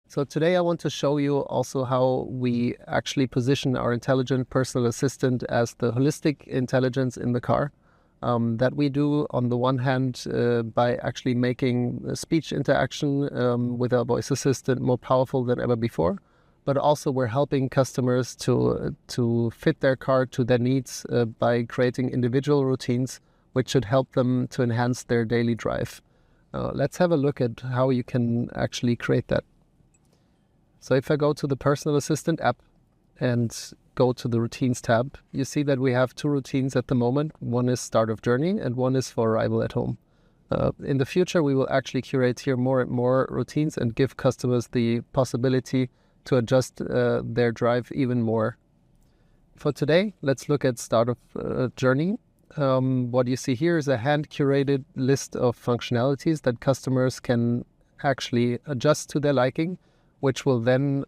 So today I want to show you also how we actually position our intelligent personal assistant as the holistic intelligence in the car. That we do on the one hand by actually making speech interaction with our voice assistant more powerful than ever before, but also we're helping customers to fit their car to their needs by creating individual routines which should help them to enhance their daily drive. Let's have a look at how you can actually create that. So if I go to the Personal Assistant app and go to the Routines tab, you see that we have two routines at the moment. One is start of journey and one is for arrival at home. In the future, we will actually curate here more and more routines and give customers the possibility to adjust their drive even more. For today, let's look at start of journey. What you see here is a hand-curated list of functionalities that customers can actually adjust to their liking, which will then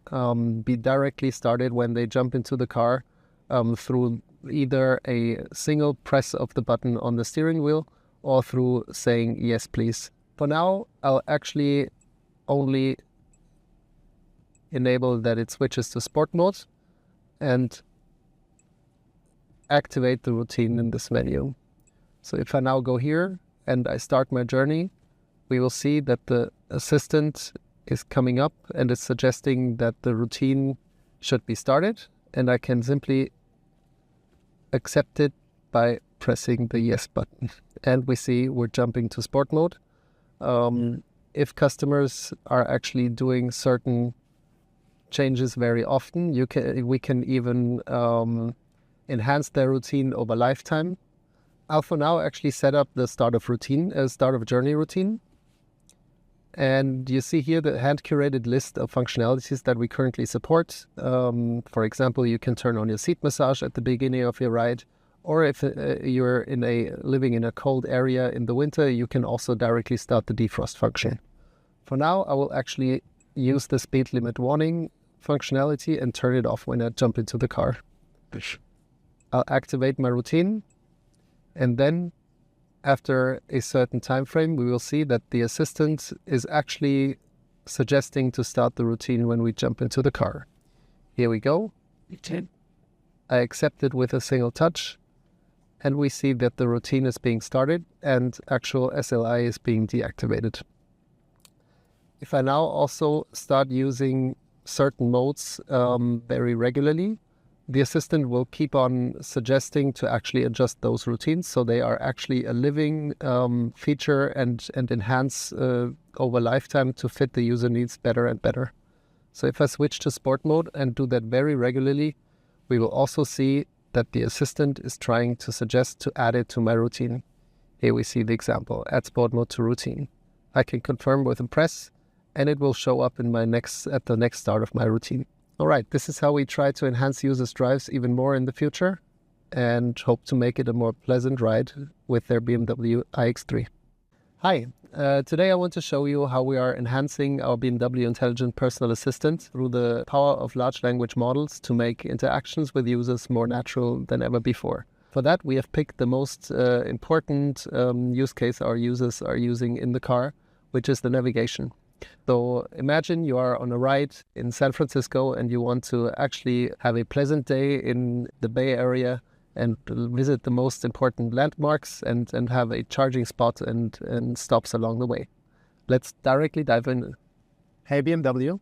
be directly started when they jump into the car through either a single press of the button on the steering wheel or through saying, yes, please. For now, I'll actually only enable that it switches to sport mode and activate the routine in this menu. So if I now go here and I start my journey, we will see that the assistant is coming up and it's suggesting that the routine should be started, and I can simply accept it by pressing the yes button. And we see we're jumping to sport mode. If customers are actually doing certain changes very often, we can even enhance their routine over lifetime. I'll for now actually set up the start of journey routine. And you see here the hand-curated list of functionalities that we currently support. For example, you can turn on your seat massage at the beginning of your ride, or if you're living in a cold area in the winter, you can also directly start the defrost function. For now, I will actually use the speed limit warning functionality and turn it off when I jump into the car. I'll activate my routine, and then after a certain time frame, we will see that the assistant is actually suggesting to start the routine when we jump into the car. Here we go. I accept it with a single touch, and we see that the routine is being started and actual SLI is being deactivated. If I now also start using certain modes very regularly, the assistant will keep on suggesting to actually adjust those routines so they are actually a living feature and enhance over lifetime to fit the user needs better and better. So if I switch to sport mode and do that very regularly, we will also see that the assistant is trying to suggest to add it to my routine. Here we see the example, add sport mode to routine. I can confirm with a press and it will show up in at the next start of my routine. All right, this is how we try to enhance users' drives even more in the future and hope to make it a more pleasant ride with their BMW iX3. Hi, today I want to show you how we are enhancing our BMW Intelligent Personal Assistant through the power of large language models to make interactions with users more natural than ever before. For that, we have picked the most important use case our users are using in the car, which is the navigation. So imagine you are on a ride in San Francisco and you want to actually have a pleasant day in the Bay Area and visit the most important landmarks and have a charging spot and stops along the way. Let's directly dive in. Hey BMW,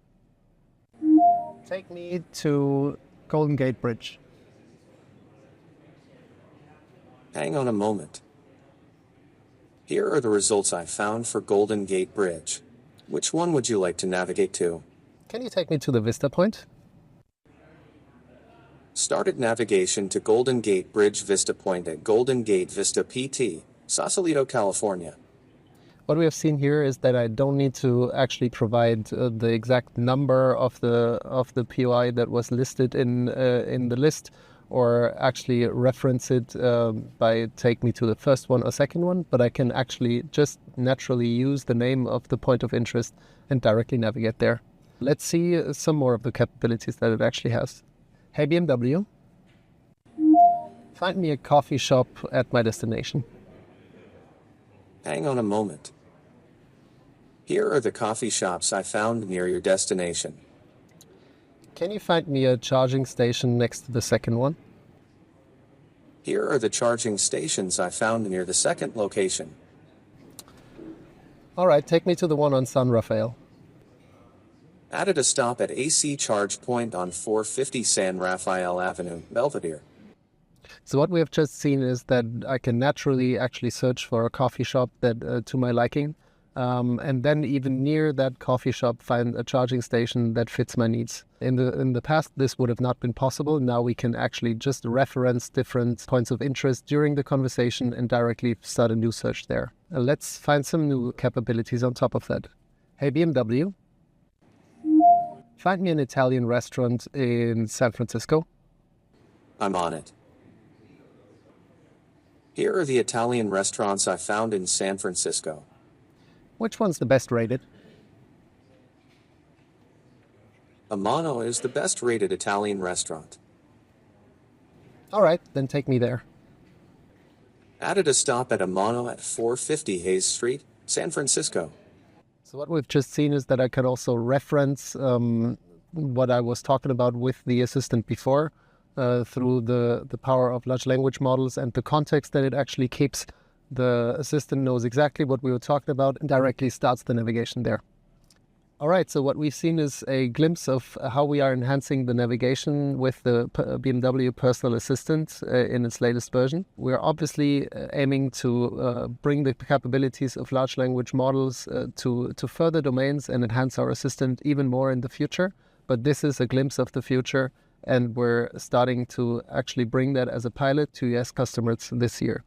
take me to Golden Gate Bridge. Hang on a moment. Here are the results I found for Golden Gate Bridge. Which one would you like to navigate to? Can you take me to the Vista Point? Started navigation to Golden Gate Bridge Vista Point at Golden Gate Vista PT, Sausalito, California. What we have seen here is that I don't need to actually provide the exact number of the POI that was listed in the list, or actually reference it by take me to the first one or second one, but I can actually just naturally use the name of the point of interest and directly navigate there. Let's see some more of the capabilities that it actually has. Hey BMW, find me a coffee shop at my destination. Hang on a moment. Here are the coffee shops I found near your destination. Can you find me a charging station next to the second one? Here are the charging stations I found near the second location. All right, take me to the one on San Rafael. Added a stop at AC Charge Point on 450 San Rafael Avenue, Belvedere. So what we have just seen is that I can naturally actually search for a coffee shop that to my liking, and then even near that coffee shop find a charging station that fits my needs. In the past, this would have not been possible. Now we can actually just reference different points of interest during the conversation and directly start a new search there. Let's find some new capabilities on top of that. Hey BMW, find me an Italian restaurant in San Francisco. I'm on it. Here are the Italian restaurants I found in San Francisco. Which one's the best rated? Amano is the best rated Italian restaurant. All right, then take me there. Added a stop at Amano at 450 Hayes Street, San Francisco. So what we've just seen is that I can also reference what I was talking about with the assistant before through the power of large language models and the context that it actually keeps. The assistant knows exactly what we were talking about and directly starts the navigation there. All right, so what we've seen is a glimpse of how we are enhancing the navigation with the BMW Personal Assistant in its latest version. We're obviously aiming to bring the capabilities of large language models to further domains and enhance our assistant even more in the future. But this is a glimpse of the future, and we're starting to actually bring that as a pilot to US customers this year.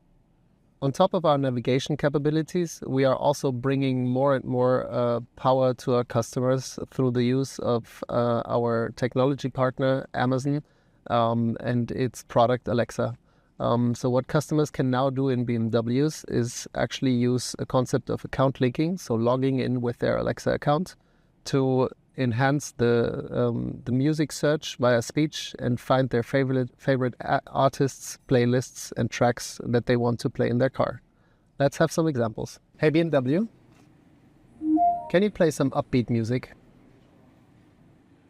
On top of our navigation capabilities, we are also bringing more and more power to our customers through the use of our technology partner, Amazon, and its product, Alexa. So what customers can now do in BMWs is actually use a concept of account linking, so logging in with their Alexa account to enhance the music search via speech and find their favorite artists, playlists, and tracks that they want to play in their car. Let's have some examples. Hey BMW, can you play some upbeat music?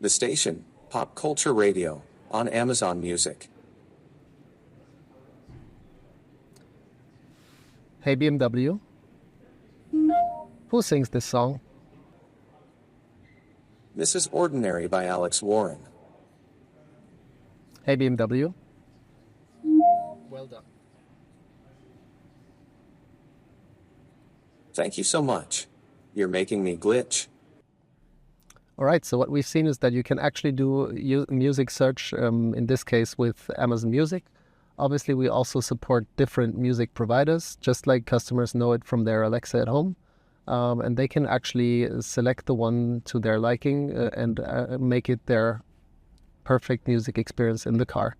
The station, Pop Culture Radio, on Amazon Music. Hey BMW, who sings this song? This is Ordinary by Alex Warren. Hey BMW. Well done. Thank you so much. You're making me glitch. All right, so what we've seen is that you can actually do music search, in this case with Amazon Music. Obviously, we also support different music providers, just like customers know it from their Alexa at home. And they can actually select the one to their liking and make it their perfect music experience in the car.